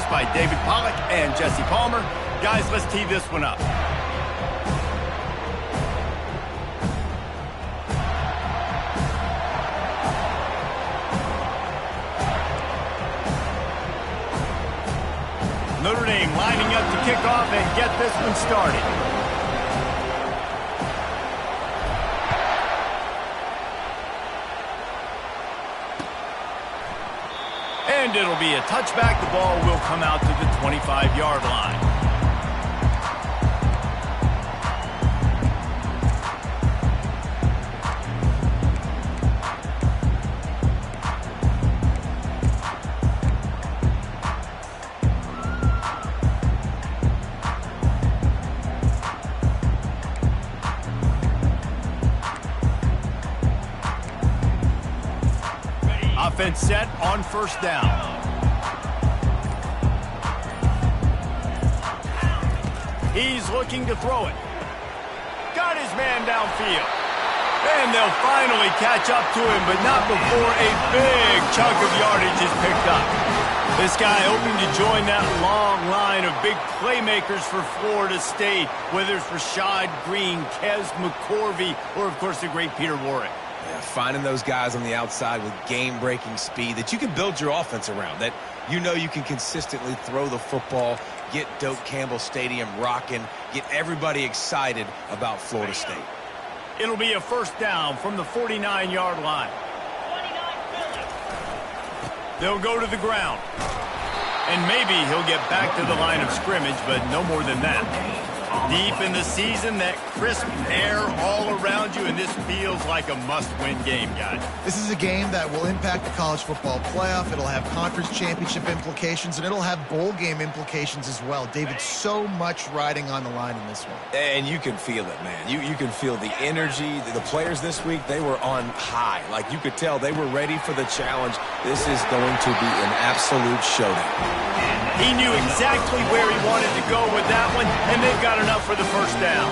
by David Pollack and Jesse Palmer. Guys, let's tee this one up. Notre Dame lining up to kick off and get this one started. And it'll be a touchback. The ball will come out to the 25-yard line. Offense set on first down. He's looking to throw it. Got his man downfield. And they'll finally catch up to him, but not before a big chunk of yardage is picked up. This guy hoping to join that long line of big playmakers for Florida State, whether it's Rashad Green, Kez McCorvey, or, of course, the great Peter Warrick. Yeah, finding those guys on the outside with game-breaking speed that you can build your offense around, that you know you can consistently throw the football, get Doak Campbell Stadium rocking, get everybody excited about Florida State. It'll be a first down from the 49-yard line. They'll go to the ground. And maybe he'll get back to the line of scrimmage, but no more than that. Deep in the season, that crisp air all around you, and this feels like a must-win game, guys. This is a game that will impact the college football playoff. It'll have conference championship implications, and it'll have bowl game implications as well. David, so much riding on the line in this one. And you can feel it, man. You can feel the energy. The players this week, they were on high. Like, you could tell they were ready for the challenge. This is going to be an absolute showdown. He knew exactly where he wanted to go with that one, and they've got enough for the first down.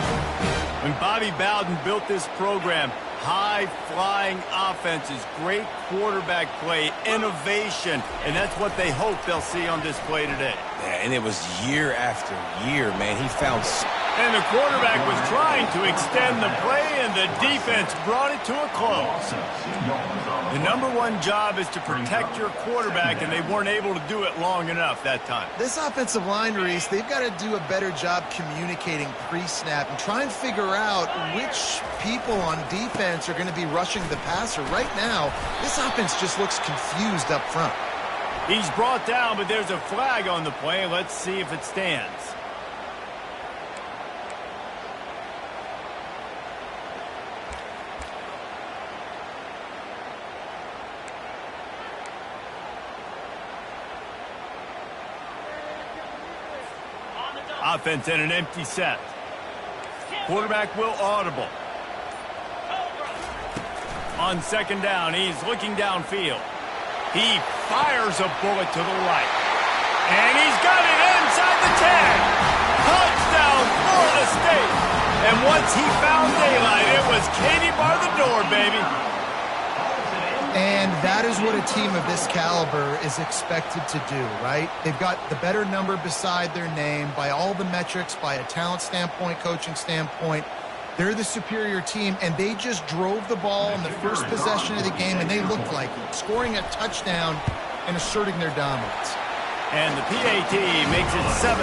When Bobby Bowden built this program, high-flying offenses, great quarterback play, innovation, and that's what they hope they'll see on display today. Yeah, and it was year after year, man. He found... And the quarterback was trying to extend the play, and the defense brought it to a close. The number one job is to protect your quarterback, and they weren't able to do it long enough that time. This offensive line, Reese, they've got to do a better job communicating pre-snap and try and figure out which people on defense are going to be rushing the passer. Right now, this offense just looks confused up front. He's brought down, but there's a flag on the play. Let's see if it stands. Offense in an empty set. Quarterback will audible. On second down, he's looking downfield. He fires a bullet to the right. And he's got it inside the 10. Touchdown, Florida State. And once he found daylight, it was Katie bar the door, baby. And that is what a team of this caliber is expected to do, right? They've got the better number beside their name by all the metrics, by a talent standpoint, coaching standpoint. They're the superior team, and they just drove the ball in the first possession of the game, and they looked like it, scoring a touchdown and asserting their dominance. And the PAT makes it 7-0.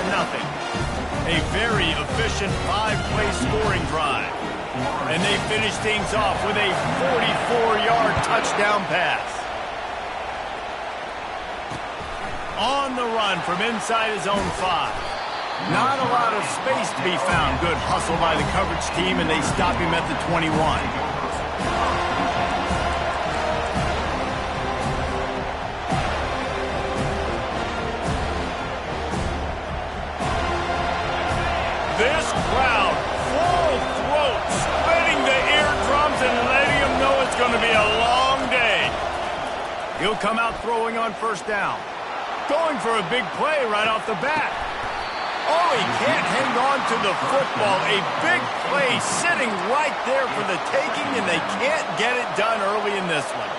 A very efficient 5-play scoring drive. And they finish things off with a 44-yard touchdown pass. On the run from inside his own 5. Not a lot of space to be found. Good hustle by the coverage team, and they stop him at the 21. This crowd, full throat, splitting the eardrums and letting them know it's going to be a long day. He'll come out throwing on first down. Going for a big play right off the bat. Oh, he can't hang on to the football. A big play sitting right there for the taking, and they can't get it done early in this one.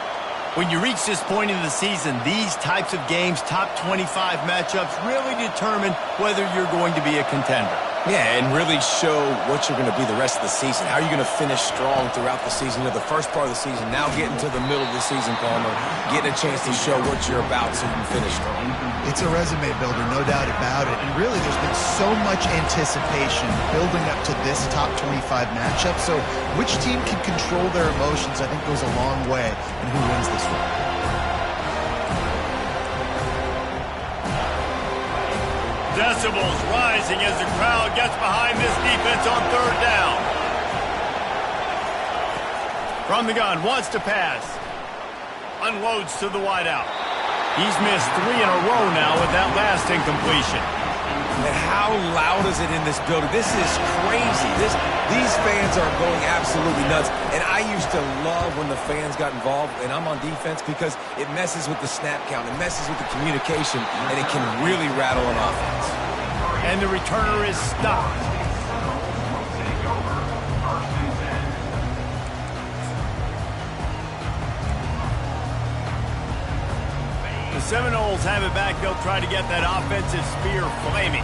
When you reach this point in the season, these types of games, top 25 matchups, really determine whether you're going to be a contender. Yeah, and really show what you're going to be the rest of the season. How are you going to finish strong throughout the season? You know, the first part of the season, now getting to the middle of the season, Palmer, getting a chance to show what you're about so you can finish strong. It's a resume builder, no doubt about it. And really, there's been so much anticipation building up to this top 25 matchup. So which team can control their emotions, I think, goes a long way in who wins this one. Decibels rising as the crowd gets behind this defense on third down. From the gun, wants to pass. Unloads to the wideout. He's missed 3 in a row now with that last incompletion. And how loud is it in this building? This is crazy. These fans are going absolutely nuts. And I used to love when the fans got involved, and I'm on defense, because it messes with the snap count. It messes with the communication, and it can really rattle an offense. And the returner is stopped. The Seminoles have it back. They'll try to get that offensive spear flaming.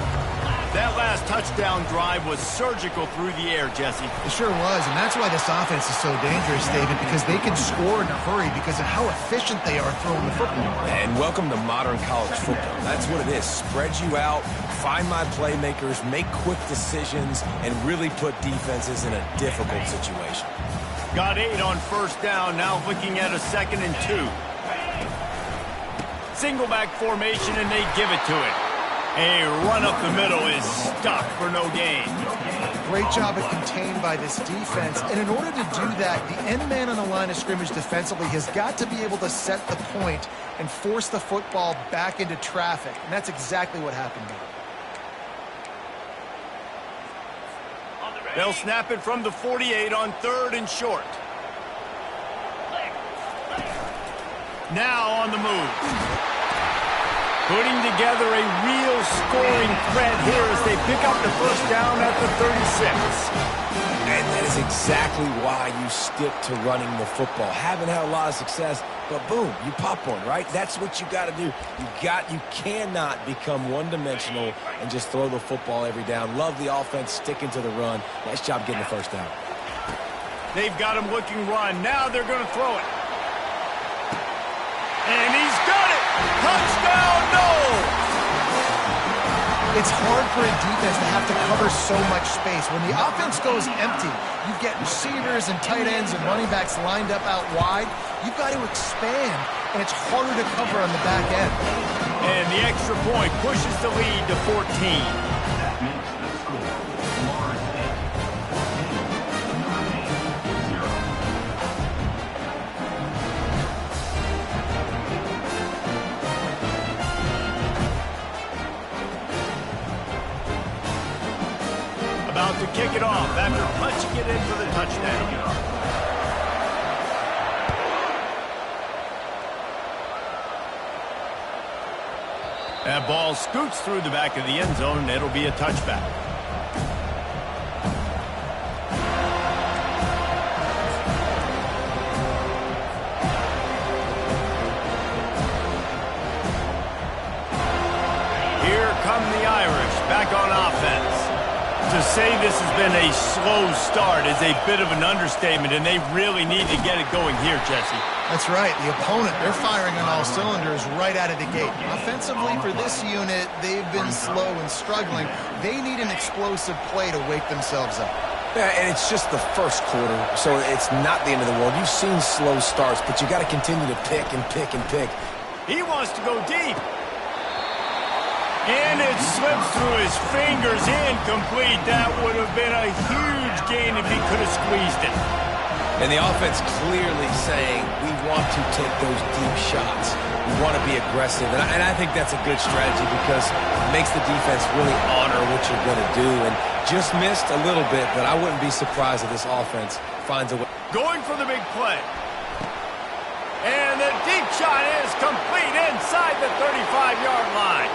That last touchdown drive was surgical through the air, Jesse. It sure was, and that's why this offense is so dangerous, David, because they can score in a hurry because of how efficient they are throwing the football. And welcome to modern college football. That's what it is. Spread you out, find my playmakers, make quick decisions, and really put defenses in a difficult situation. Got 8 on first down, now looking at a 2nd and 2. Single back formation, and they give it to it. A run up the middle is stuck for no gain. Great job of contained by this defense. And in order to do that, the end man on the line of scrimmage defensively has got to be able to set the point and force the football back into traffic. And that's exactly what happened there. They'll snap it from the 48 on 3rd and short. Now on the move. Putting together a real scoring threat here as they pick up the first down at the 36. And that is exactly why you stick to running the football. Haven't had a lot of success, but boom, you pop one, right? That's what you got to do. You cannot become one-dimensional and just throw the football every down. Love the offense sticking to the run. Nice job getting the first down. They've got him looking run. Now they're going to throw it. And he's got it! Touchdown, no! It's hard for a defense to have to cover so much space. When the offense goes empty, you get receivers and tight ends and running backs lined up out wide. You've got to expand, and it's harder to cover on the back end. And the extra point pushes the lead to 14. About to kick it off after punching it in for the touchdown. That ball scoots through the back of the end zone. It'll be a touchback. Here come the Irish back on offense. To say this has been a slow start is a bit of an understatement, and they really need to get it going here, Jesse. That's right. The opponent, they're firing on all cylinders right out of the gate. Offensively, for this unit, they've been slow and struggling. They need an explosive play to wake themselves up. Yeah, and it's just the first quarter, so it's not the end of the world. You've seen slow starts, but you got to continue to pick and pick and pick. He wants to go deep. And it slips through his fingers, incomplete. That would have been a huge gain if he could have squeezed it. And the offense clearly saying, we want to take those deep shots. We want to be aggressive. And I think that's a good strategy because it makes the defense really honor what you're going to do. And just missed a little bit, but I wouldn't be surprised if this offense finds a way. Going for the big play. And the deep shot is complete inside the 35-yard line.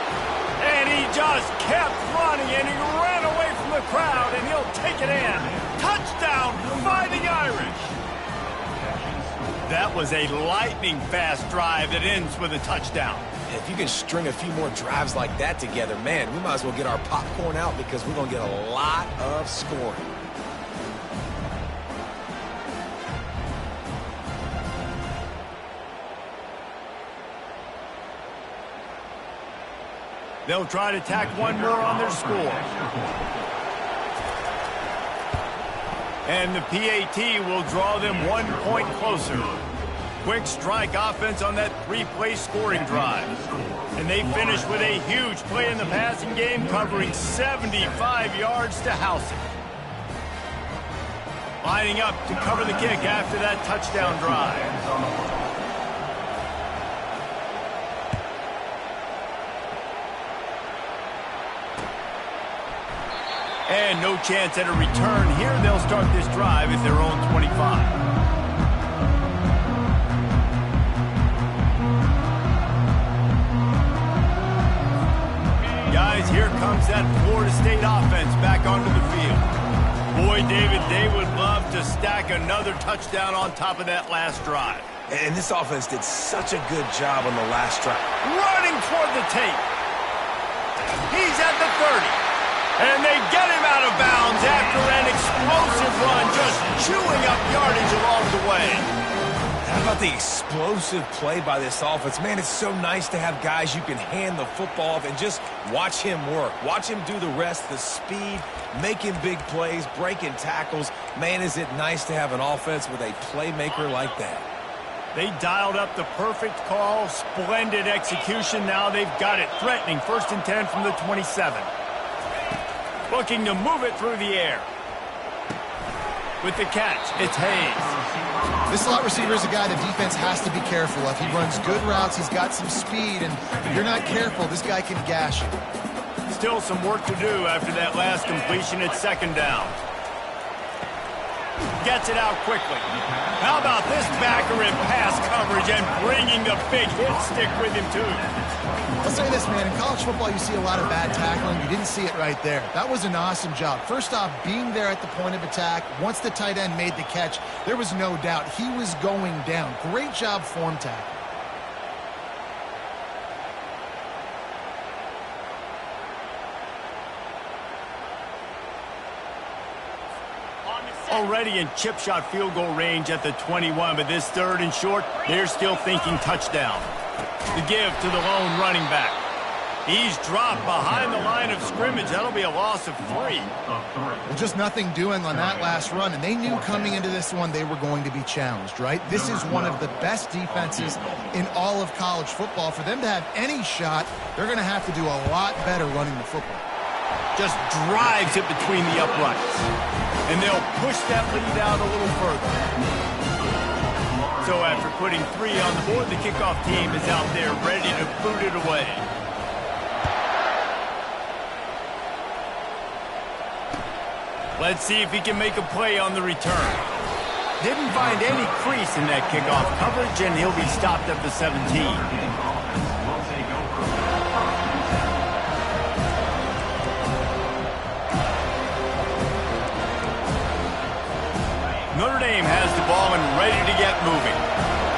And he just kept running, and he ran away from the crowd, and he'll take it in. Touchdown, Fighting Irish. That was a lightning-fast drive that ends with a touchdown. If you can string a few more drives like that together, man, we might as well get our popcorn out because we're going to get a lot of scoring. They'll try to tack one more on their score. And the PAT will draw them 1 point closer. Quick strike offense on that 3-play scoring drive. And they finish with a huge play in the passing game, covering 75 yards to house it. Lining up to cover the kick after that touchdown drive. And no chance at a return here. They'll start this drive at their own 25. Guys, here comes that Florida State offense back onto the field. Boy, David, they would love to stack another touchdown on top of that last drive. And this offense did such a good job on the last drive. Running toward the tape. He's at the 30. And they get him out of bounds after an explosive run, just chewing up yardage along the way. How about the explosive play by this offense? Man, it's so nice to have guys you can hand the football off and just watch him work. Watch him do the rest, the speed, making big plays, breaking tackles. Man, is it nice to have an offense with a playmaker like that. They dialed up the perfect call, splendid execution. Now they've got it threatening. 1st and 10 from the 27. Looking to move it through the air. With the catch, it's Hayes. This slot receiver is a guy the defense has to be careful of. He runs good routes, he's got some speed, and if you're not careful, this guy can gash you. Still some work to do after that last completion at 2nd down. Gets it out quickly. How about this backer in pass coverage and bringing the big hit stick with him, too? I'll say this, man. In college football, you see a lot of bad tackling. You didn't see it right there. That was an awesome job. First off, being there at the point of attack. Once the tight end made the catch, there was no doubt he was going down. Great job form tackle. Already in chip shot field goal range at the 21, but this 3rd and short, they're still thinking touchdown. The give to the lone running back. He's dropped behind the line of scrimmage. That'll be a loss of 3. Well, just nothing doing on that last run, and they knew coming into this one they were going to be challenged, right? This is one of the best defenses in all of college football. For them to have any shot, they're going to have to do a lot better running the football. Just drives it between the uprights. And they'll push that lead out a little further. So after putting 3 on the board, the kickoff team is out there ready to boot it away. Let's see if he can make a play on the return. Didn't find any crease in that kickoff coverage, and he'll be stopped at the 17. Notre Dame has the ball and ready to get moving.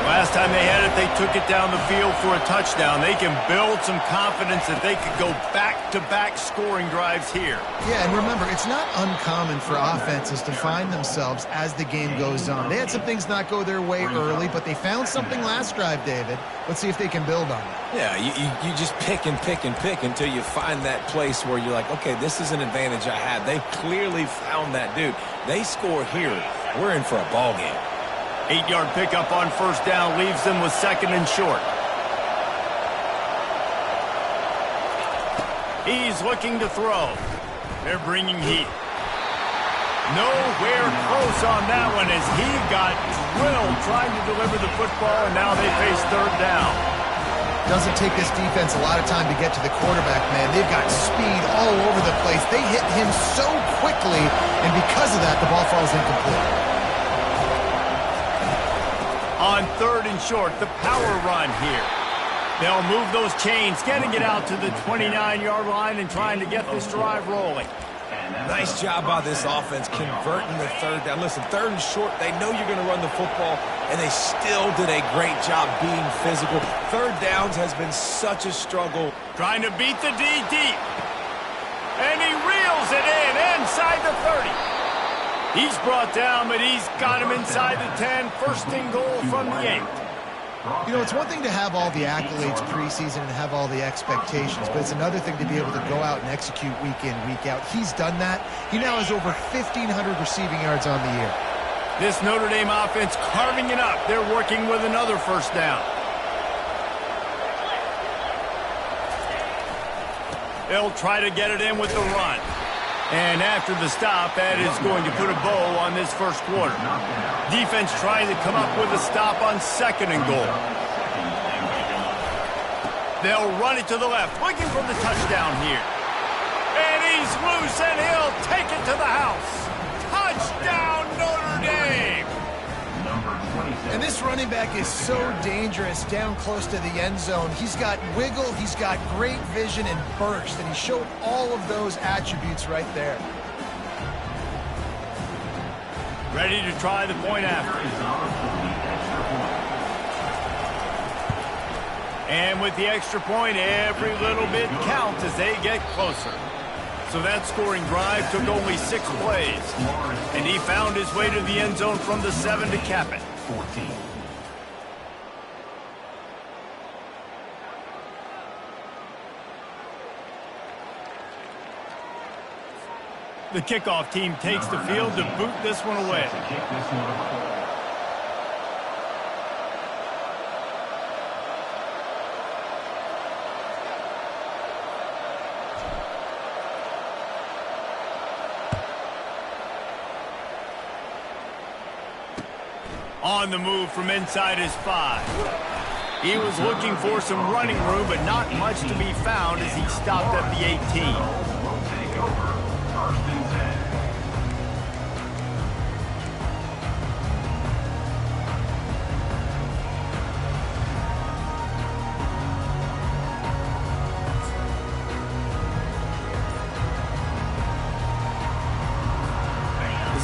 Last time they had it, they took it down the field for a touchdown. They can build some confidence that they could go back-to-back scoring drives here. Yeah, and remember, it's not uncommon for offenses to find themselves as the game goes on. They had some things not go their way early, but they found something last drive, David. Let's see if they can build on it. Yeah, you just pick and pick and pick until you find that place where you're like, okay, this is an advantage I have. They clearly found that, dude. They score here. We're in for a ball game. 8-yard pickup on 1st down leaves them with 2nd and short. He's looking to throw. They're bringing heat. Nowhere close on that one as he got drilled trying to deliver the football, and now they face 3rd down. Doesn't take this defense a lot of time to get to the quarterback, man. They've got speed all over the place. They hit him so quickly, and because of that, the ball falls incomplete. On 3rd and short, the power run here. They'll move those chains, getting it out to the 29-yard line and trying to get this drive rolling. Nice job by this offense converting the third down. Listen, third and short, they know you're going to run the football, and they still did a great job being physical. Third downs has been such a struggle. Trying to beat the D deep. And he reels it in inside the 30. He's brought down, but he's got him inside the 10. First and goal from the 8. You know, it's one thing to have all the accolades preseason and have all the expectations, but it's another thing to be able to go out and execute week in, week out. He's done that. He now has over 1,500 receiving yards on the year. This Notre Dame offense carving it up. They're working with another first down. They'll try to get it in with the run. And after the stop, that is going to put a bow on this first quarter. Defense trying to come up with a stop on second and goal. They'll run it to the left, looking for the touchdown here. And he's loose, and he'll take it to the house. Touchdown, Notre Dame! And this running back is so dangerous down close to the end zone. He's got wiggle, he's got great vision and burst, and he showed all of those attributes right there. Ready to try the point after. And with the extra point, every little bit counts as they get closer. So that scoring drive took only 6 plays. And he found his way to the end zone from the 7 to cap it. 14. The kickoff team takes the field to boot this one away. On the move from inside his 5. He was looking for some running room, but not much to be found as he stopped at the 18.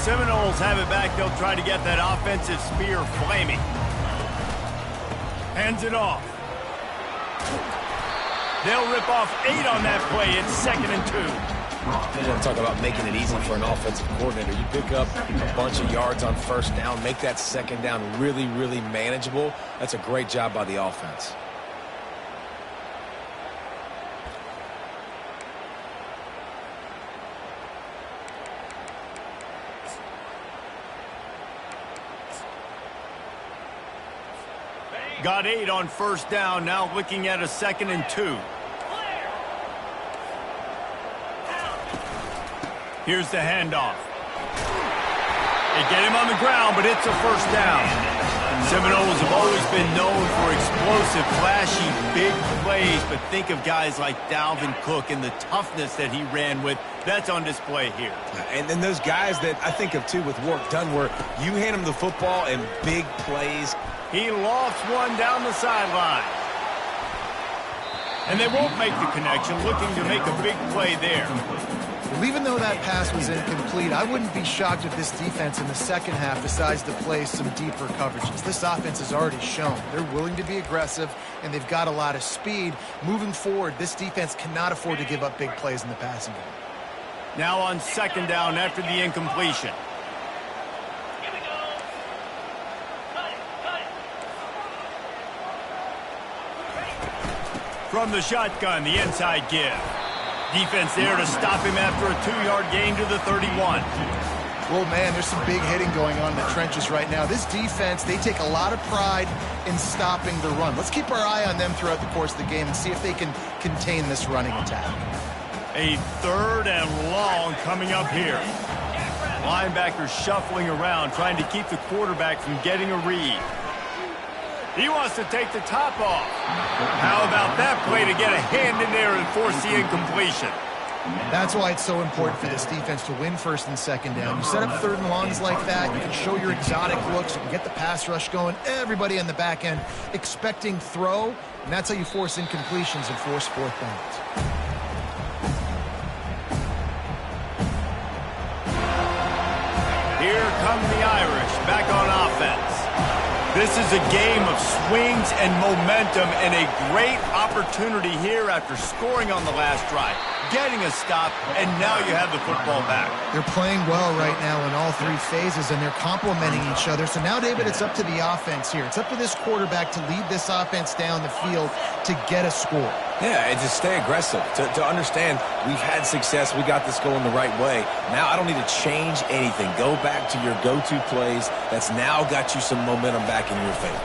Seminoles have it back. They'll try to get that offensive spear flaming. Hands it off. They'll rip off 8 on that play. It's 2nd and 2. You want to talk about making it easy for an offensive coordinator. You pick up a bunch of yards on first down, make that second down really, really manageable. That's a great job by the offense. Got 8 on first down, now looking at a 2nd and 2. Here's the handoff. They get him on the ground, but it's a first down. Seminoles have always been known for explosive, flashy, big plays, but think of guys like Dalvin Cook and the toughness that he ran with. That's on display here. And then those guys that I think of, too, with Wark Dunn, where you hand them the football and big plays. He lofts one down the sideline. And they won't make the connection, looking to make a big play there. Well, even though that pass was incomplete, I wouldn't be shocked if this defense in the second half decides to play some deeper coverages. This offense has already shown they're willing to be aggressive, and they've got a lot of speed. Moving forward, this defense cannot afford to give up big plays in the passing game. Now on 2nd down after the incompletion. From the shotgun, the inside give. Defense there to stop him after a 2-yard gain to the 31. Well, man, there's some big hitting going on in the trenches right now. This defense, they take a lot of pride in stopping the run. Let's keep our eye on them throughout the course of the game and see if they can contain this running attack. A 3rd and long coming up here. Linebacker shuffling around, trying to keep the quarterback from getting a read. He wants to take the top off. How about that play to get a hand in there and force the incompletion? That's why it's so important for this defense to win 1st and 2nd down. You set up 3rd and longs like that, you can show your exotic looks, you can get the pass rush going, everybody on the back end expecting throw, and that's how you force incompletions and force 4th downs. This is a game of swings and momentum and a great opportunity here after scoring on the last drive, getting a stop, and now you have the football back. They're playing well right now in all three phases, and they're complementing each other. So now, David, it's up to the offense here. It's up to this quarterback to lead this offense down the field to get a score. Yeah, and to stay aggressive, to understand we've had success, we got this going the right way. Now I don't need to change anything. Go back to your go-to plays. That's now got you some momentum back in your favor.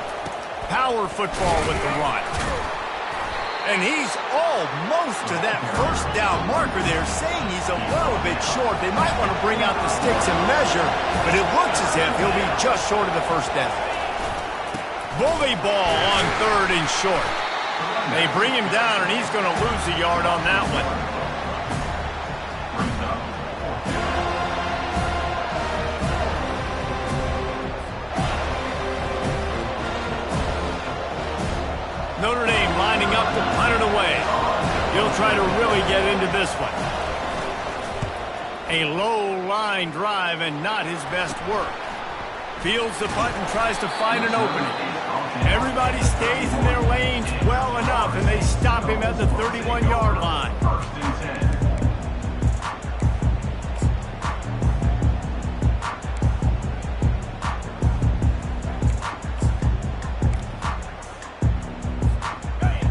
Power football with the run. And he's almost to that first down marker there, saying he's a little bit short. They might want to bring out the sticks and measure, but it looks as if he'll be just short of the first down. Bully ball on 3rd and short. They bring him down, and he's going to lose a yard on that one. Notre Dame lining up to punt it away. He'll try to really get into this one. A low line drive and not his best work. Fields the punt and tries to find an opening. Everybody stays in their lanes well enough, and they stop him at the 31-yard line.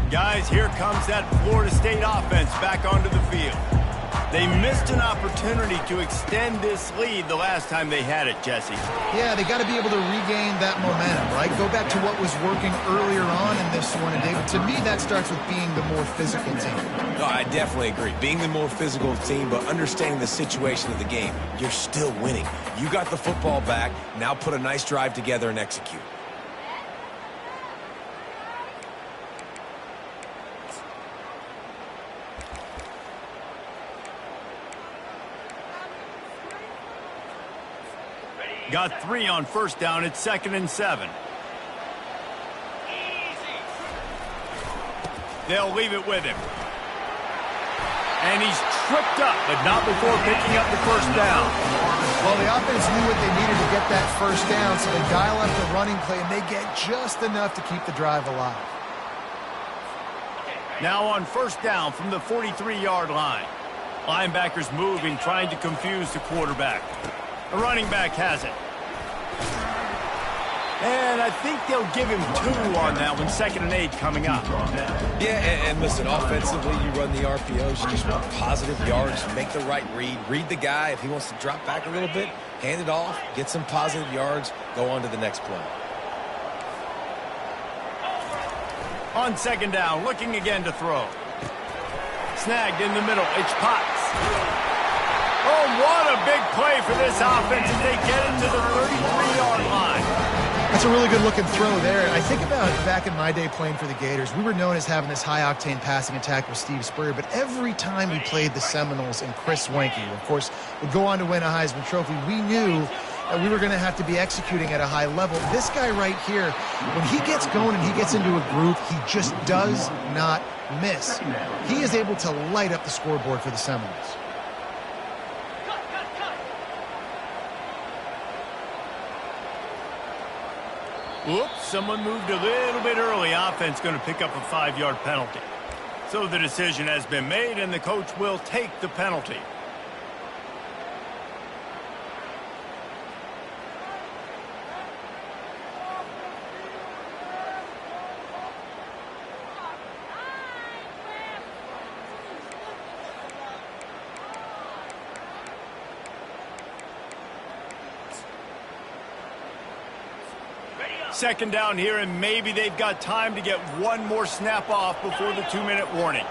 Guys, here comes that Florida State offense back onto the field. They missed an opportunity to extend this lead the last time they had it, Jesse. Yeah, they got to be able to regain that momentum, right? Go back to what was working earlier on in this one. And, David, to me, that starts with being the more physical team. No, I definitely agree. Being the more physical team, but understanding the situation of the game. You're still winning. You got the football back. Now put a nice drive together and execute. Got 3 on first down. It's 2nd and 7. They'll leave it with him. And he's tripped up, but not before picking up the first down. Well, the offense knew what they needed to get that first down, so they dial up the running play, and they get just enough to keep the drive alive. Now on first down from the 43-yard line. Linebackers moving, trying to confuse the quarterback. The running back has it. And I think they'll give him 2 on that one. 2nd and 8 coming up. Yeah, and listen, offensively, you run the RPOs. You just want positive yards. Make the right read. Read the guy. If he wants to drop back a little bit, hand it off. Get some positive yards. Go on to the next play. On 2nd down, looking again to throw. Snagged in the middle. It's Potts. Oh, what a big play for this offense as they get into the 33-yard line. That's a really good-looking throw there. I think about back in my day playing for the Gators, we were known as having this high-octane passing attack with Steve Spurrier, but every time we played the Seminoles and Chris Wenke, of course, would go on to win a Heisman Trophy, we knew that we were going to have to be executing at a high level. This guy right here, when he gets going and he gets into a groove, he just does not miss. He is able to light up the scoreboard for the Seminoles. Oops, someone moved a little bit early. Offense going to pick up a 5-yard penalty. So the decision has been made, and the coach will take the penalty. Second down here, and maybe they've got time to get one more snap off before the 2-minute warning.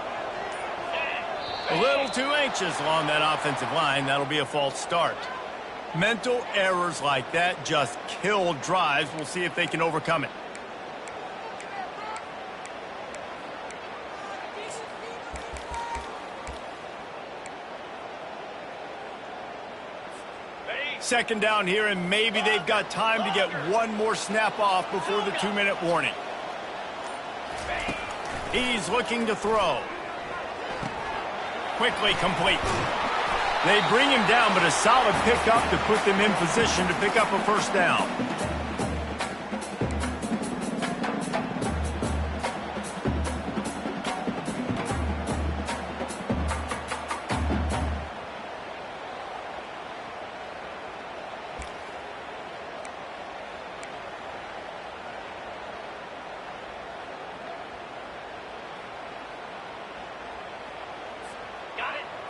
A little too anxious along that offensive line. That'll be a false start. Mental errors like that just kill drives. We'll see if they can overcome it. Second down here, and maybe they've got time to get one more snap off before the 2-minute warning. He's looking to throw. Quickly complete. They bring him down, but a solid pickup to put them in position to pick up a first down.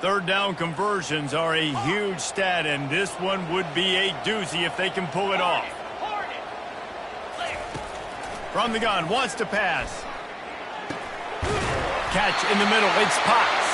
Third down conversions are a huge stat, and this one would be a doozy if they can pull it off. From the gun, wants to pass. Catch in the middle, it's Potts.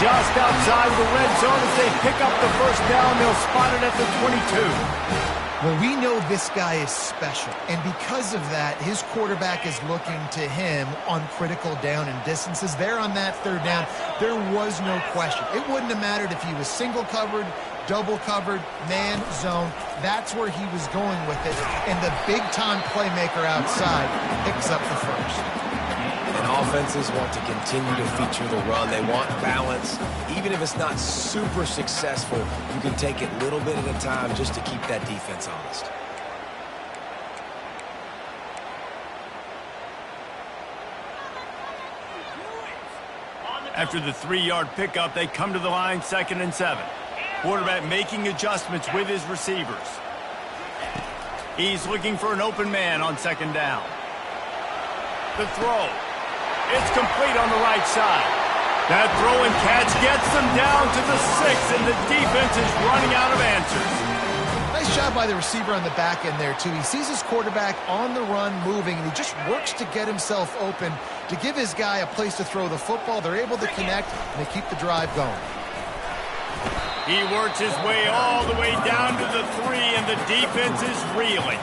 Just outside the red zone as they pick up the first down. They'll spot it at the 22. Well, we know this guy is special, and because of that, his quarterback is looking to him on critical down and distances. There on that third down, there was no question. It wouldn't have mattered if he was single covered, double covered, man, zone. That's where he was going with it, and the big-time playmaker outside picks up the first. And offenses want to continue to feature the run. They want balance. Even if it's not super successful, you can take it little bit at a time just to keep that defense honest. After the 3-yard pickup, they come to the line, 2nd and 7. Quarterback making adjustments with his receivers. He's looking for an open man on 2nd down. The throw. It's complete on the right side. That throw and catch gets them down to the 6, and the defense is running out of answers. Nice job by the receiver on the back end there, too. He sees his quarterback on the run moving, and he just works to get himself open to give his guy a place to throw the football. They're able to connect, and they keep the drive going. He works his way all the way down to the 3, and the defense is reeling.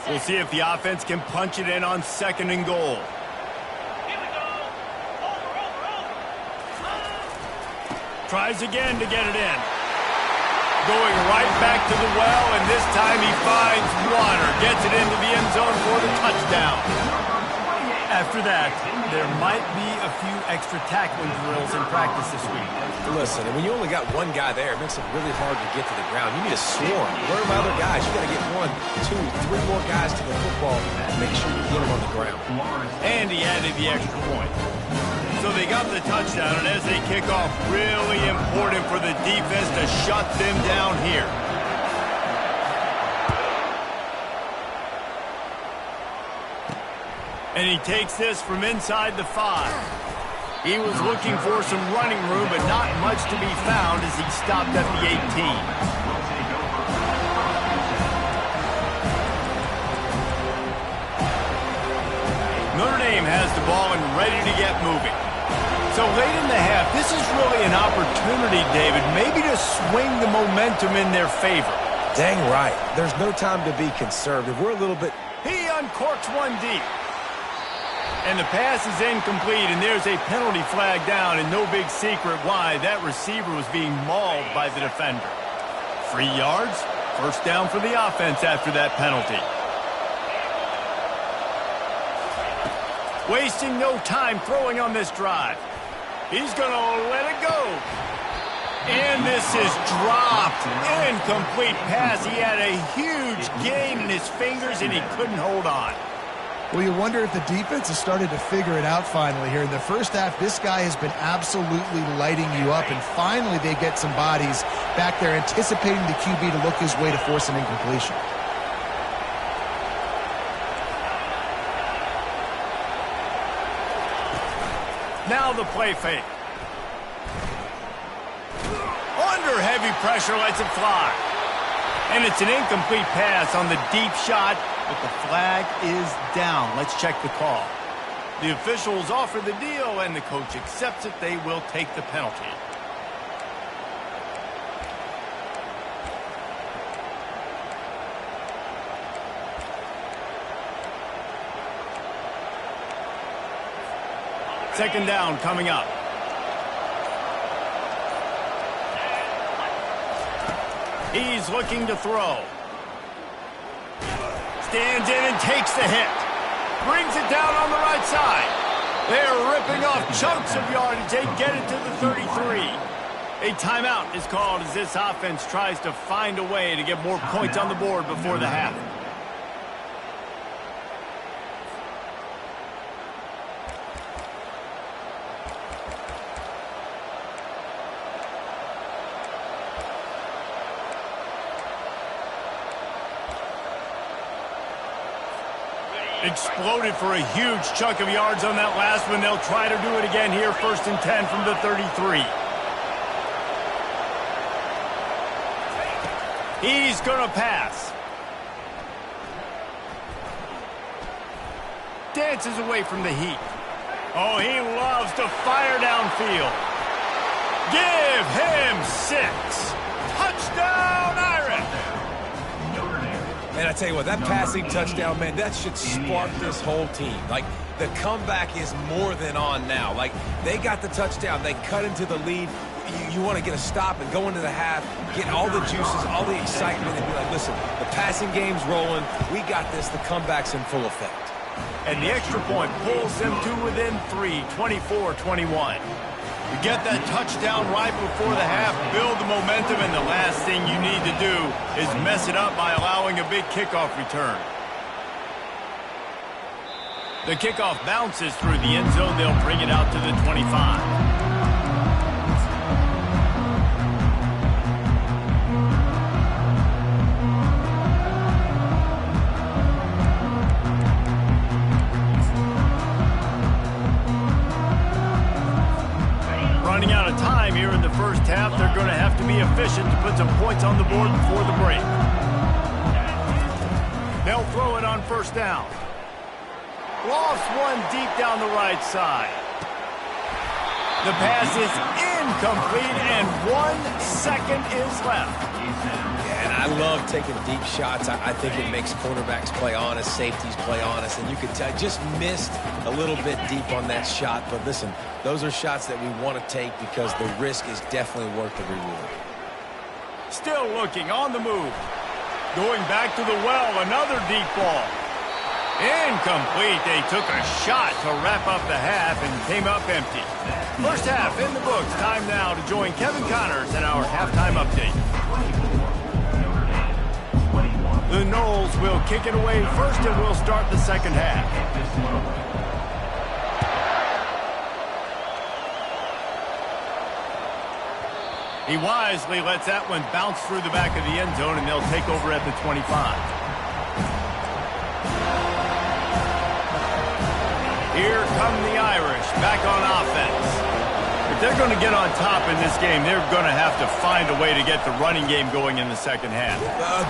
We'll see if the offense can punch it in on 2nd and goal. Tries again to get it in. Going right back to the well, and this time he finds water. Gets it into the end zone for the touchdown. After that, there might be a few extra tackling drills in practice this week. Listen, and when you only got one guy there, it makes it really hard to get to the ground. You need a swarm. Where are my other guys? You got to get 1, 2, 3 more guys to the football and make sure you get them on the ground. And he added the extra point. So they got the touchdown, and as they kick off, really important for the defense to shut them down here. And he takes this from inside the 5. He was looking for some running room, but not much to be found as he stopped at the 18. Notre Dame has the ball and ready to get moving. So late in the half, this is really an opportunity, David, maybe to swing the momentum in their favor. Dang right. There's no time to be conservative. We're a little bit... He uncorks one deep. And the pass is incomplete, and there's a penalty flag down, and no big secret why. That receiver was being mauled by the defender. 3 yards, first down for the offense after that penalty. Wasting no time throwing on this drive. He's going to let it go. And this is dropped. Incomplete pass. He had a huge gain in his fingers, and he couldn't hold on. Well, you wonder if the defense has started to figure it out finally here. In the first half, this guy has been absolutely lighting you up, and finally they get some bodies back there anticipating the QB to look his way to force an incompletion. Now the play fake. Under heavy pressure, lets it fly. And it's an incomplete pass on the deep shot, but the flag is down. Let's check the call. The officials offer the deal, and the coach accepts it. They will take the penalty. Second down coming up. He's looking to throw. Stands in and takes the hit. Brings it down on the right side. They're ripping off chunks of yardage. They get it to the 33. A timeout is called as this offense tries to find a way to get more points on the board before the half. Exploded for a huge chunk of yards on that last one. They'll try to do it again here, 1st and 10 from the 33. He's going to pass. Dances away from the heat. Oh, he loves to fire downfield. Give him 6. Touchdown, Irish! Man, I tell you what, that passing touchdown, man, that should spark this whole team. Like, the comeback is more than on now. Like, they got the touchdown. They cut into the lead. You want to get a stop and go into the half, get all the juices, all the excitement, and be like, listen, the passing game's rolling. We got this. The comeback's in full effect. And the extra point pulls them to within 3, 24-21. You get that touchdown right before the half, build the momentum, and the last thing you need to do is mess it up by allowing a big kickoff return. The kickoff bounces through the end zone. They'll bring it out to the 25. Running out of time here in the first half. They're going to have to be efficient to put some points on the board before the break. They'll throw it on 1st down. Lost one deep down the right side. The pass is incomplete, and 1 second is left. Yeah, and I love taking deep shots. I think it makes quarterbacks play honest, safeties play honest, and you could tell just missed a little bit deep on that shot. But listen, those are shots that we want to take because the risk is definitely worth the reward. Still looking on the move. Going back to the well, another deep ball. Incomplete. They took a shot to wrap up the half and came up empty. First half in the books. Time now to join Kevin Connors in our halftime update. The Noles will kick it away first, and we'll start the second half. He wisely lets that one bounce through the back of the end zone, and they'll take over at the 25. Here come the Irish back on offense. If they're going to get on top in this game, they're going to have to find a way to get the running game going in the second half.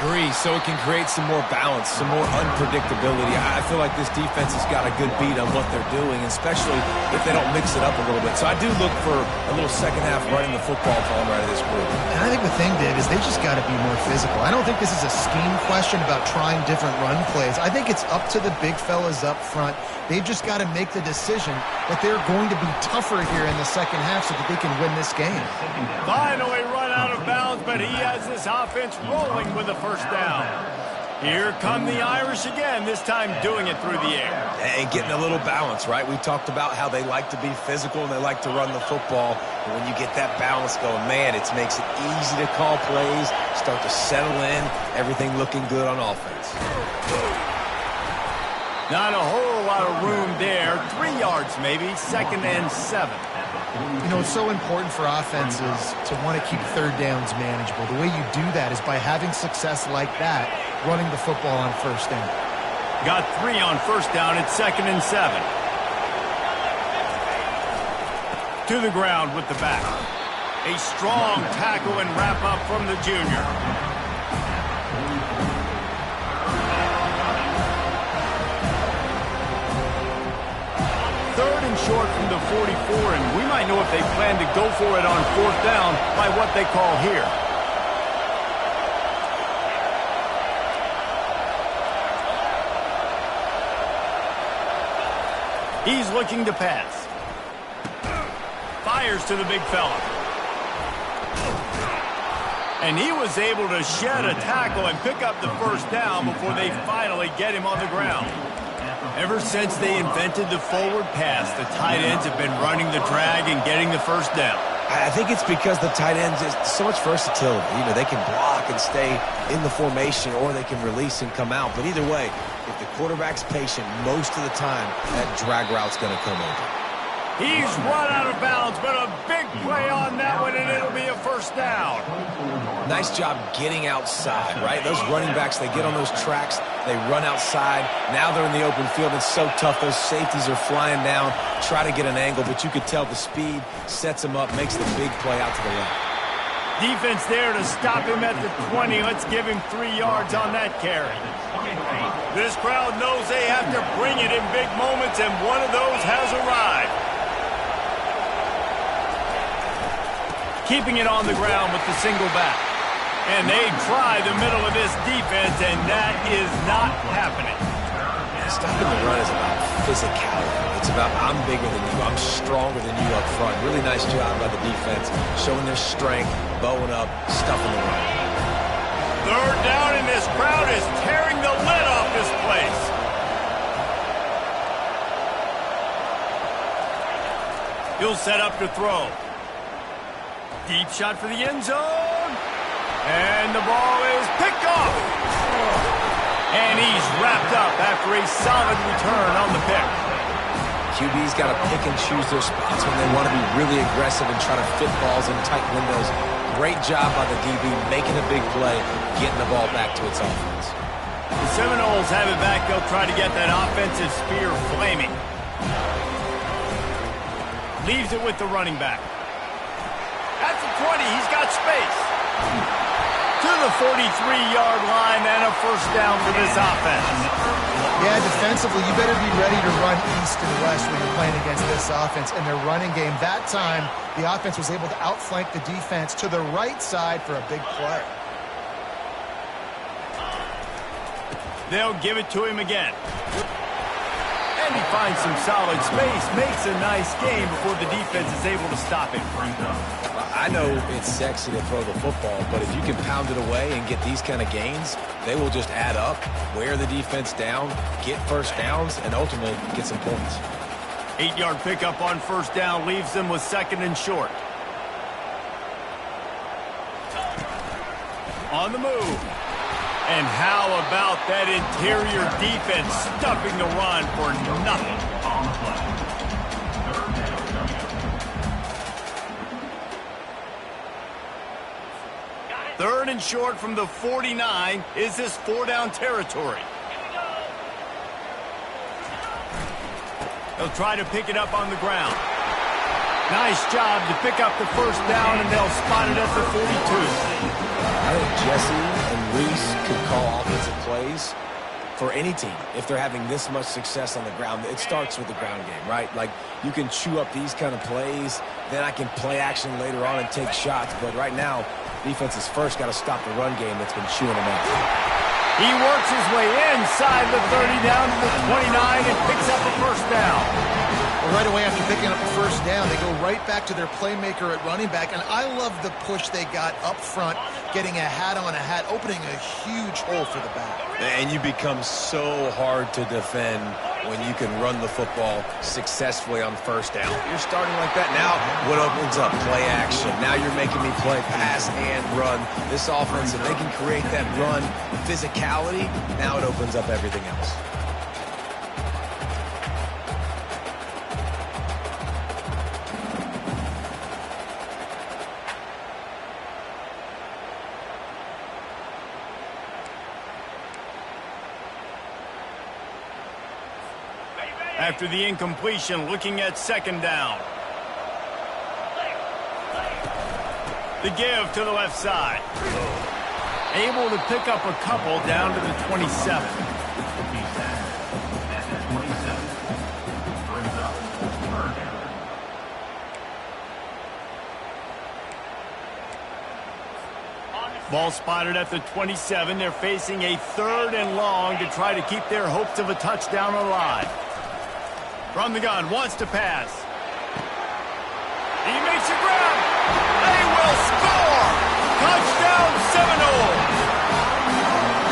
Agree, so it can create some more balance, some more unpredictability. I feel like this defense has got a good beat on what they're doing, especially if they don't mix it up a little bit. So I do look for a little second half running the football from right of this group. And I think the thing, Dave, is they just got to be more physical. I don't think this is a scheme question about trying different run plays. I think it's up to the big fellas up front. They've just got to make the decision that they're going to be tougher here in the second half so that they can win this game. Finally run out of bounds, but he has this offense rolling with a 1st down. Here come the Irish again, this time doing it through the air. And getting a little balance, right? We talked about how they like to be physical and they like to run the football. And when you get that balance going, man, it makes it easy to call plays, start to settle in, everything looking good on offense. Not a whole lot of room there. 3 yards maybe, 2nd and 7. You know, it's so important for offenses to want to keep 3rd downs manageable. The way you do that is by having success like that, running the football on 1st down. Got 3 on 1st down. It's 2nd and 7. To the ground with the back. A strong tackle and wrap up from the junior. Short from the 44, and we might know if they plan to go for it on 4th down by what they call here. He's looking to pass. Fires to the big fella. And he was able to shed a tackle and pick up the 1st down before they finally get him on the ground. Ever since they invented the forward pass, the tight ends have been running the drag and getting the 1st down. I think it's because the tight ends is so much versatility. You know, they can block and stay in the formation, or they can release and come out. But either way, if the quarterback's patient, most of the time, that drag route's going to come over. He's run out of bounds, but a big play on that one, and it'll be a 1st down. Nice job getting outside, right? Those running backs, they get on those tracks, They run outside. Now they're in the open field. It's so tough. Those safeties are flying down, try to get an angle, but you could tell the speed sets them up, makes the big play out to the left. Defense there to stop him at the 20. Let's give him 3 yards on that carry. This crowd knows they have to bring it in big moments, and one of those has arrived. Keeping it on the ground with the single back. And they try the middle of this defense, and that is not happening. Stopping the run is about physicality. It's about I'm bigger than you, I'm stronger than you up front. Really nice job by the defense, showing their strength, bowing up, stuffing the run. Third down, and this crowd is tearing the lid off this place. He'll set up to throw. Deep shot for the end zone. And the ball is picked off. And he's wrapped up after a solid return on the pick. QB's got to pick and choose their spots when they want to be really aggressive and try to fit balls in tight windows. Great job by the DB making a big play, getting the ball back to its offense. The Seminoles have it back. They'll try to get that offensive spear flaming. Leaves it with the running back. At the 20, he's got space. To the 43-yard line and a first down for this offense. Yeah, defensively, you better be ready to run east and west when you're playing against this offense in their running game. That time, the offense was able to outflank the defense to the right side for a big play. They'll give it to him again. And he finds some solid space, makes a nice game before the defense is able to stop him. I know it's sexy to throw the football, but if you can pound it away and get these kind of gains, they will just add up, wear the defense down, get first downs, and ultimately get some points. 8-yard pickup on first down leaves them with second and short. On the move. And how about that interior defense stuffing the run for nothing? Third and short from the 49. Is this 4-down territory? They'll try to pick it up on the ground. Nice job to pick up the first down, and they'll spot it at the 42. I think Jesse and Reese could call offensive plays for any team if they're having this much success on the ground. It starts with the ground game, right? Like, you can chew up these kind of plays, then I can play action later on and take shots. But right now, defense has first got to stop the run game that's been chewing them up. He works his way inside the 30 down to the 29 and picks up a first down. Well, right away after picking up the first down, they go right back to their playmaker at running back. And I love the push they got up front, getting a hat on a hat, opening a huge hole for the back. And you become so hard to defend when you can run the football successfully on first down. You're starting like that. Now, what opens up? Play action. Now you're making me play pass and run. This offense, if they can create that run physicality, now it opens up everything else. After the incompletion, looking at second down. The give to the left side. Able to pick up a couple down to the 27. Ball spotted at the 27. They're facing a third and long to try to keep their hopes of a touchdown alive. From the gun, wants to pass. He makes a grab. They will score! Touchdown Seminoles!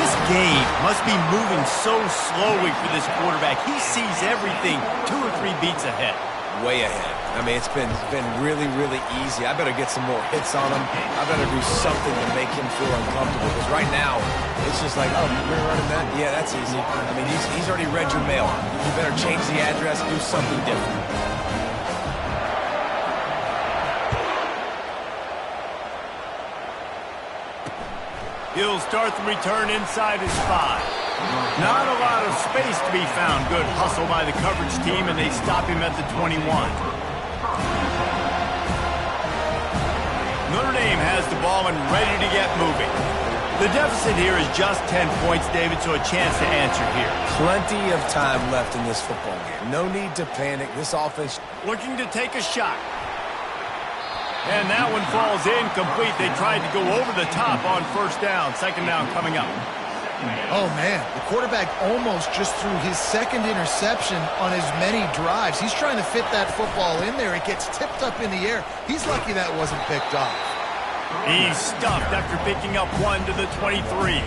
This game must be moving so slowly for this quarterback. He sees everything 2 or 3 beats ahead. Way ahead. I mean, it's been really, really easy. I better get some more hits on him. I better do something to make him feel uncomfortable. Because right now, it's just like, oh, you're running that? Yeah, that's easy. I mean, he's already read your mail. You better change the address, do something different. He'll start the return inside his 5. Not a lot of space to be found. Good hustle by the coverage team, and they stop him at the 21. Notre Dame has the ball and ready to get moving. The deficit here is just 10 points, David, so a chance to answer here. Plenty of time left in this football game. No need to panic. This offense looking to take a shot. And that one falls incomplete. They tried to go over the top on first down. Second down coming up. Oh, man, the quarterback almost just threw his second interception on as many drives. He's trying to fit that football in there. It gets tipped up in the air. He's lucky that wasn't picked off. He's stuffed after picking up one to the 23.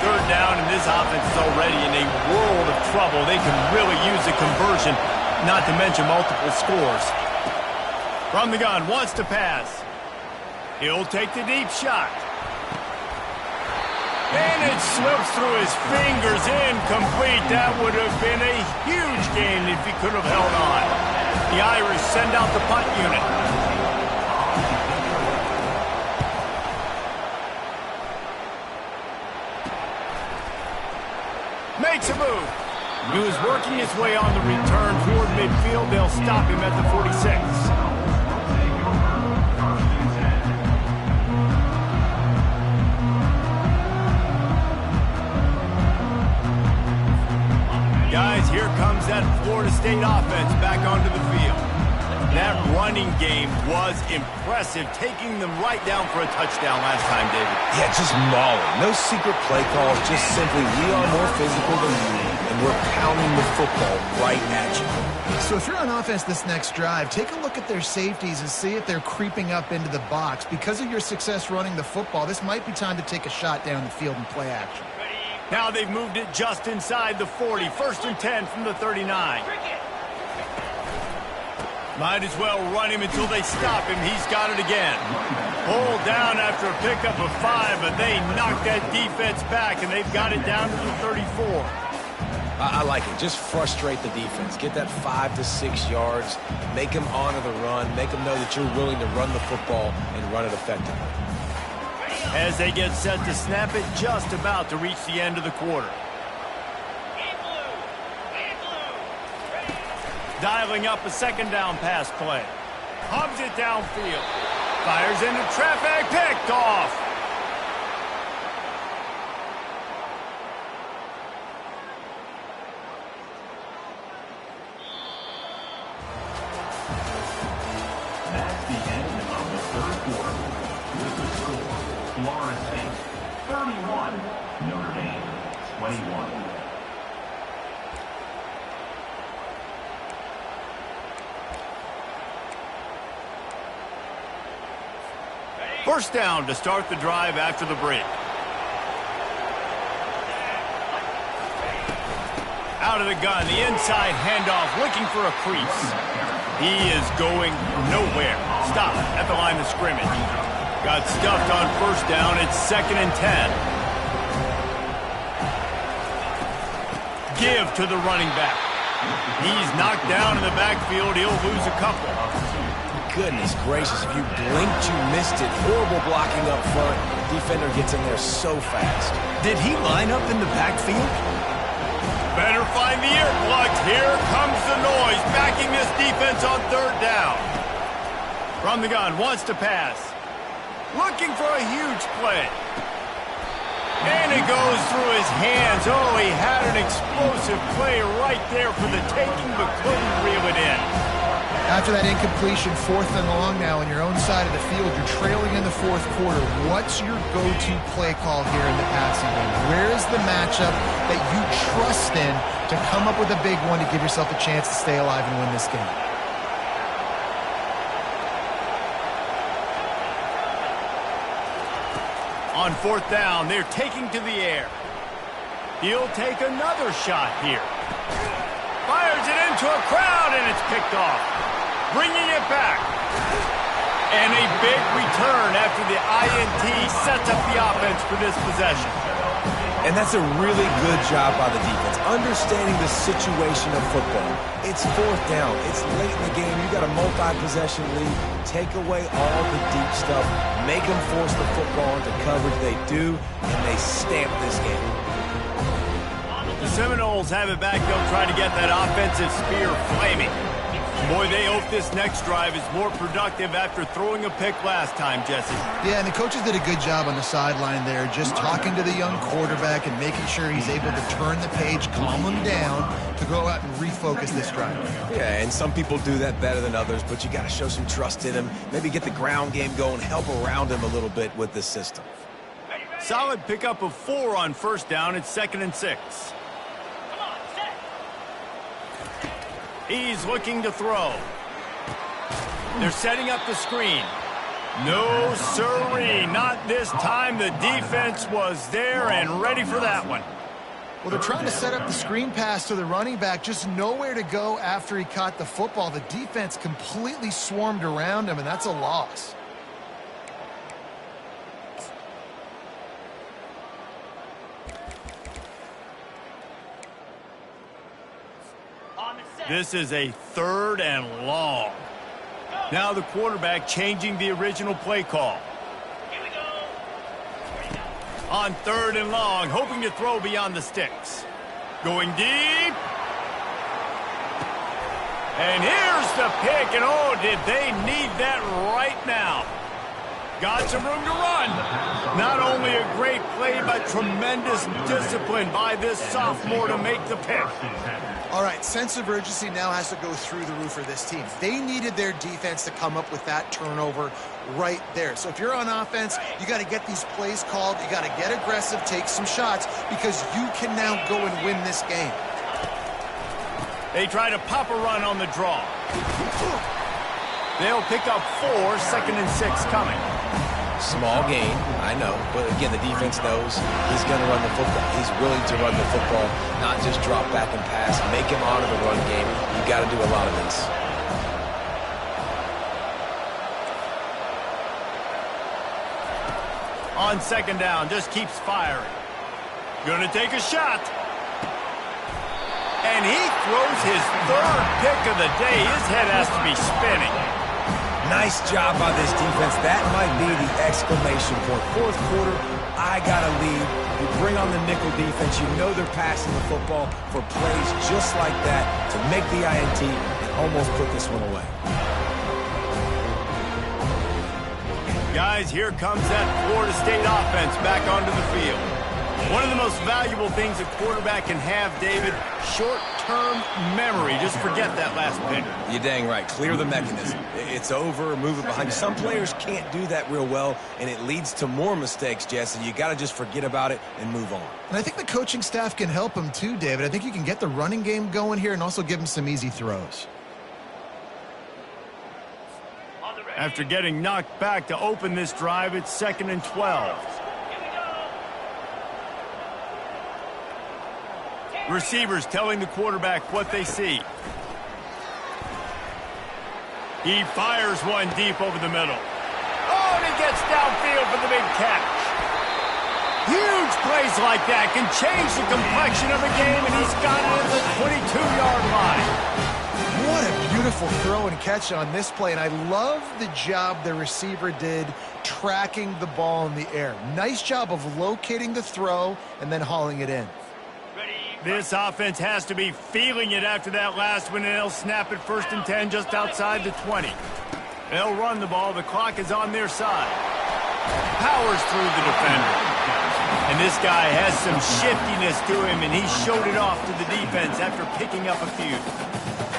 Third down, and this offense is already in a world of trouble. They can really use a conversion, not to mention multiple scores. From the gun, wants to pass. He'll take the deep shot. And it slips through his fingers, incomplete. That would have been a huge gain if he could have held on. The Irish send out the punt unit. Makes a move. He was working his way on the return toward midfield. They'll stop him at the 46. Guys, here comes that Florida State offense back onto the field. That running game was impressive, taking them right down for a touchdown last time, David. Yeah, just mauling. No secret play calls, just simply we are more physical than you, and we're pounding the football right at you. So if you're on offense this next drive, take a look at their safeties and see if they're creeping up into the box. Because of your success running the football, this might be time to take a shot down the field and play action. Now they've moved it just inside the 40. First and 10 from the 39. Might as well run him until they stop him. He's got it again. Pulled down after a pickup of 5, but they knocked that defense back, and they've got it down to the 34. I like it. Just frustrate the defense. Get that 5 to 6 yards. Make them honor the run. Make them know that you're willing to run the football and run it effectively. As they get set to snap it, just about to reach the end of the quarter. Dialing up a second down pass play. Hubs it downfield. Fires into traffic. Picked off. That's the end of the third quarter. With the score, Florida State 31, Notre Dame 21. First down to start the drive after the break. Out of the gun, the inside handoff, looking for a crease. He is going nowhere. Stop at the line of scrimmage. Got stuffed on first down. It's 2nd and 10. Give to the running back. He's knocked down in the backfield. He'll lose a couple. Goodness gracious, if you blinked, you missed it. Horrible blocking up front. Defender gets in there so fast. Did he line up in the backfield? Better find the earplugs. Here comes the noise, backing this defense on third down. From the gun, wants to pass. Looking for a huge play. And it goes through his hands. Oh, he had an explosive play right there for the taking, but couldn't reel it in. After that incompletion, 4th and long now on your own side of the field, you're trailing in the 4th quarter. What's your go-to play call here in the passing game? Where is the matchup that you trust in to come up with a big one to give yourself a chance to stay alive and win this game? On 4th down, they're taking to the air. He'll take another shot here. Fires it into a crowd, and it's picked off. Bringing it back. And a big return after the INT sets up the offense for this possession. And that's a really good job by the defense, understanding the situation of football. It's fourth down. It's late in the game. You got a multi-possession lead. Take away all the deep stuff. Make them force the football into coverage. They do, and they stamp this game. The Seminoles have it back. They'll try to get that offensive spear flaming. Boy, they hope this next drive is more productive after throwing a pick last time, Jesse. Yeah, and the coaches did a good job on the sideline there, just talking to the young quarterback and making sure he's able to turn the page, calm him down to go out and refocus this drive. Yeah, and some people do that better than others, but you got to show some trust in him. Maybe get the ground game going, help around him a little bit with this system. Solid pickup of 4 on first down. It's 2nd and 6. He's looking to throw. They're setting up the screen. No, sirree, not this time. The defense was there and ready for that one. Well, they're trying to set up the screen pass to the running back, just nowhere to go after he caught the football. The defense completely swarmed around him, and that's a loss. This is a 3rd and long. Now the quarterback changing the original play call. Here we go. On 3rd and long, hoping to throw beyond the sticks. Going deep. And here's the pick, and oh, did they need that right now. Got some room to run. Not only a great play, but tremendous discipline by this sophomore to make the pick. All right, sense of urgency now has to go through the roof for this team. They needed their defense to come up with that turnover right there. So if you're on offense, you got to get these plays called. You got to get aggressive, take some shots, because you can now go and win this game. They try to pop a run on the draw. They'll pick up 4, 2nd and 6 coming. Small gain, I know, but again, the defense knows he's going to run the football. He's willing to run the football, not just drop back and pass, make him honor the run game. You got to do a lot of this. On 2nd down, just keeps firing. Going to take a shot. And he throws his 3rd pick of the day. His head has to be spinning. Nice job by this defense. That might be the exclamation point. 4th quarter, I got a lead. You bring on the nickel defense. You know they're passing the football for plays just like that to make the INT and almost put this one away. Guys, here comes that Florida State offense back onto the field. One of the most valuable things a quarterback can have, David, short-term memory. Just forget that last pick. You're dang right. Clear the mechanism. It's over, move it behind you. Some players can't do that real well, and it leads to more mistakes, Jesse. You got to just forget about it and move on. And I think the coaching staff can help him too, David. I think you can get the running game going here and also give him some easy throws. After getting knocked back to open this drive, it's 2nd and 12. Receivers telling the quarterback what they see. He fires one deep over the middle. Oh, and he gets downfield for the big catch. Huge plays like that can change the complexion of a game, and he's got it at the 22-yard line. What a beautiful throw and catch on this play, and I love the job the receiver did tracking the ball in the air. Nice job of locating the throw and then hauling it in. This offense has to be feeling it after that last one, and they'll snap it 1st and 10 just outside the 20. They'll run the ball. The clock is on their side. Powers through the defender. And this guy has some shiftiness to him, and he showed it off to the defense after picking up a few.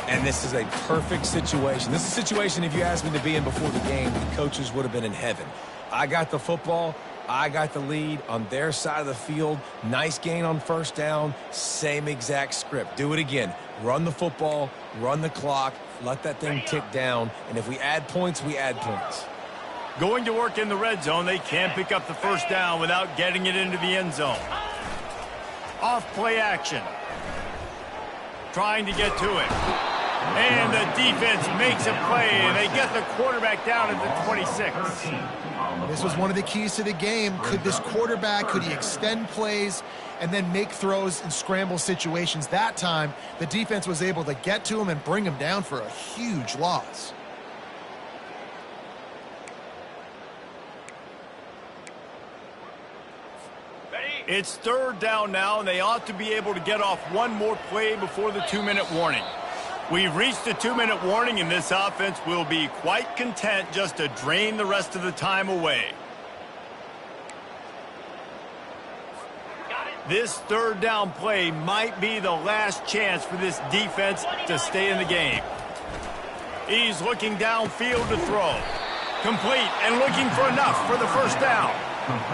And this is a perfect situation. This is a situation, if you asked me to be in before the game, the coaches would have been in heaven. I got the football. I got the lead on their side of the field. Nice gain on 1st down. Same exact script. Do it again. Run the football, run the clock, let that thing tick down, and if we add points, we add points. Going to work in the red zone. They can't pick up the 1st down without getting it into the end zone. Off play action. Trying to get to it. And the defense makes a play, and they get the quarterback down at the 26. This was one of the keys to the game. Could this quarterback, could he extend plays and then make throws in scramble situations? That time, the defense was able to get to him and bring him down for a huge loss. It's third down now, and they ought to be able to get off one more play before the 2-minute warning. We've reached the 2-minute warning, and this offense will be quite content just to drain the rest of the time away. This third down play might be the last chance for this defense to stay in the game. He's looking downfield to throw. Complete and looking for enough for the first down.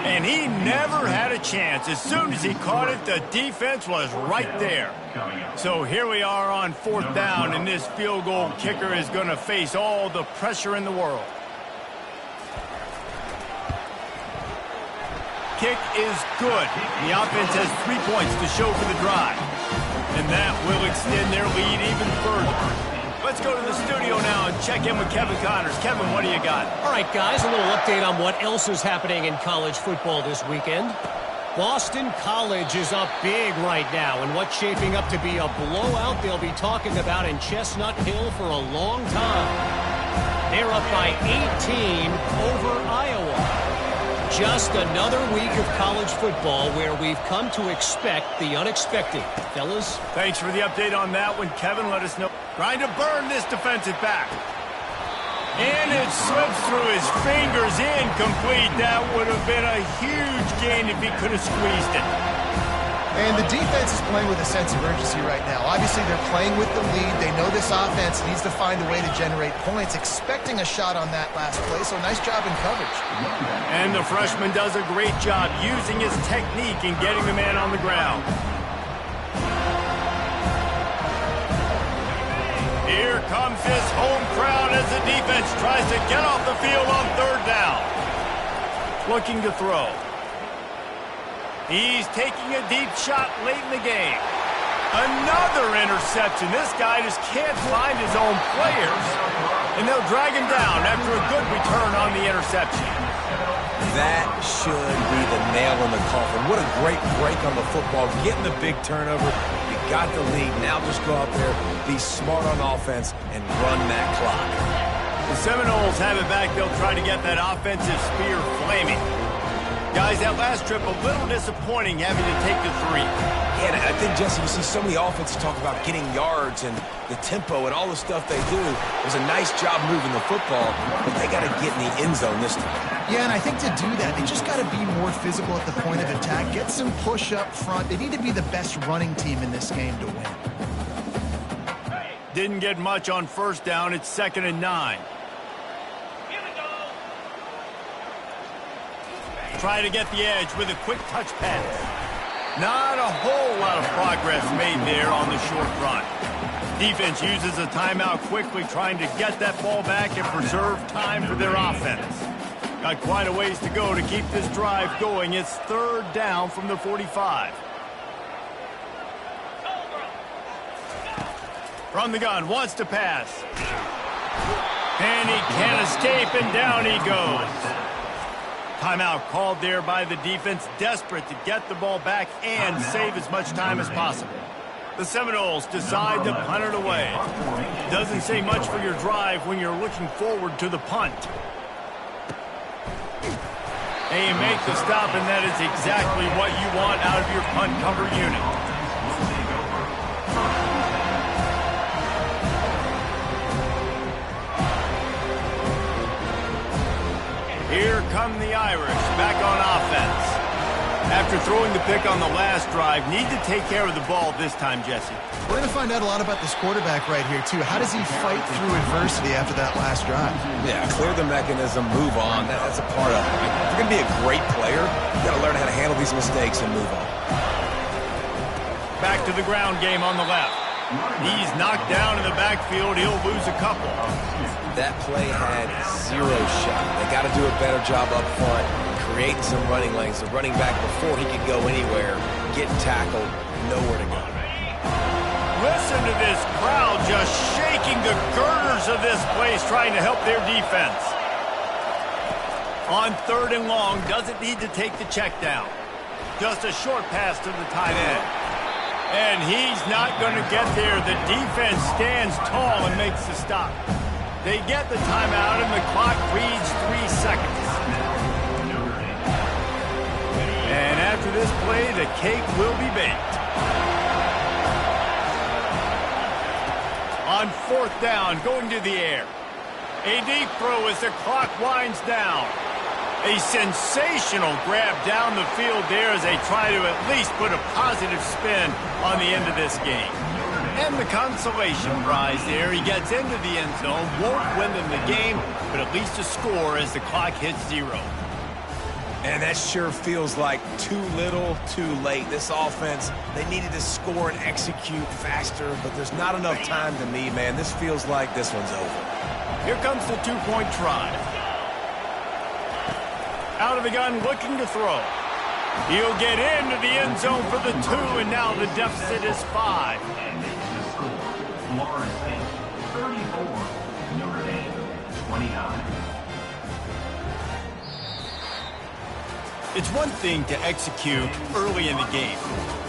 And he never had a chance. As soon as he caught it, the defense was right there. So here we are on fourth down, and this field goal kicker is going to face all the pressure in the world. Kick is good. The offense has 3 points to show for the drive. And that will extend their lead even further. Let's go to the studio now and check in with Kevin Connors. Kevin, what do you got? All right, guys, a little update on what else is happening in college football this weekend. Boston College is up big right now, and what's shaping up to be a blowout they'll be talking about in Chestnut Hill for a long time. They're up by 18 over Iowa. Just another week of college football where we've come to expect the unexpected. Fellas? Thanks for the update on that one, Kevin. Let us know. Trying to burn this defensive back. And it slips through his fingers, incomplete. That would have been a huge gain if he could have squeezed it. And the defense is playing with a sense of urgency right now. Obviously, they're playing with the lead. They know this offense needs to find a way to generate points, expecting a shot on that last play, so nice job in coverage. And the freshman does a great job using his technique and getting the man on the ground. Here comes this home crowd as the defense tries to get off the field on third down. Looking to throw. He's taking a deep shot late in the game. Another interception. This guy just can't find his own players. And they'll drag him down after a good return on the interception. That should be the nail in the coffin. What a great break on the football. Getting the big turnover. You got the lead. Now just go out there, be smart on offense, and run that clock. The Seminoles have it back. They'll try to get that offensive spear flaming. Guys, that last trip, a little disappointing having to take the 3. Yeah, and I think, Jesse, you see so many offenses talk about getting yards and the tempo and all the stuff they do. It was a nice job moving the football, but they got to get in the end zone this time. Yeah, and I think to do that, they just got to be more physical at the point of attack, get some push up front. They need to be the best running team in this game to win. Didn't get much on first down. It's 2nd and 9. Try to get the edge with a quick touch pass. Not a whole lot of progress made there on the short run. Defense uses a timeout quickly, trying to get that ball back and preserve time for their offense. Got quite a ways to go to keep this drive going. It's third down from the 45. From the gun, wants to pass. And he can't escape, and down he goes. Timeout called there by the defense, desperate to get the ball back and save as much time as possible. The Seminoles decide to punt it away. Doesn't say much for your drive when you're looking forward to the punt. They make the stop, and that is exactly what you want out of your punt cover unit. Here come the Irish, back on offense. After throwing the pick on the last drive, need to take care of the ball this time, Jesse. We're going to find out a lot about this quarterback right here, too. How does he fight through adversity after that last drive? Yeah, clear the mechanism, move on. That's a part of it. If you're going to be a great player, you got to learn how to handle these mistakes and move on. Back to the ground game on the left. He's knocked down in the backfield. He'll lose a couple. That play had 0 shot. They got to do a better job up front, creating some running lanes. The running back, before he could go anywhere, getting tackled, nowhere to go. Listen to this crowd just shaking shaking the girders of this place, trying to help their defense. On 3rd and long, doesn't need to take the check down. Just a short pass to the tight end. And he's not going to get there. The defense stands tall and makes the stop. They get the timeout, and the clock reads 3 seconds. And after this play, the cake will be baked. On 4th down, going to the air. A deep throw as the clock winds down. A sensational grab down the field there as they try to at least put a positive spin on the end of this game. And the consolation prize there. He gets into the end zone, won't win them the game, but at least a score as the clock hits 0. And that sure feels like too little, too late. This offense, they needed to score and execute faster, but there's not enough time to me, man. This feels like this one's over. Here comes the 2-point try. Out of the gun, looking to throw. He'll get into the end zone for the 2, and now the deficit is 5. And this is the score. Florida State, 34. Notre Dame, 29. It's one thing to execute early in the game.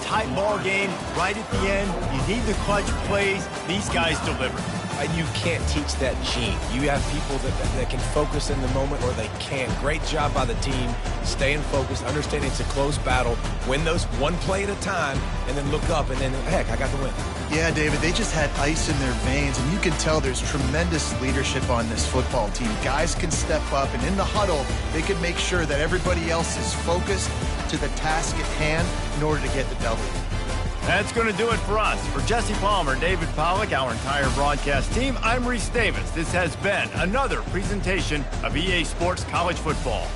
Tight ball game, right at the end, you need the clutch plays. These guys deliver. You can't teach that gene. You have people that can focus in the moment or they can't. Great job by the team, staying focused, understanding it's a close battle, win those one play at a time, and then look up, and then, heck, I got the win. Yeah, David, they just had ice in their veins, and you can tell there's tremendous leadership on this football team. Guys can step up, and in the huddle, they can make sure that everybody else is focused to the task at hand in order to get the W. That's going to do it for us. For Jesse Palmer, David Pollack, our entire broadcast team, I'm Reese Davis. This has been another presentation of EA Sports College Football.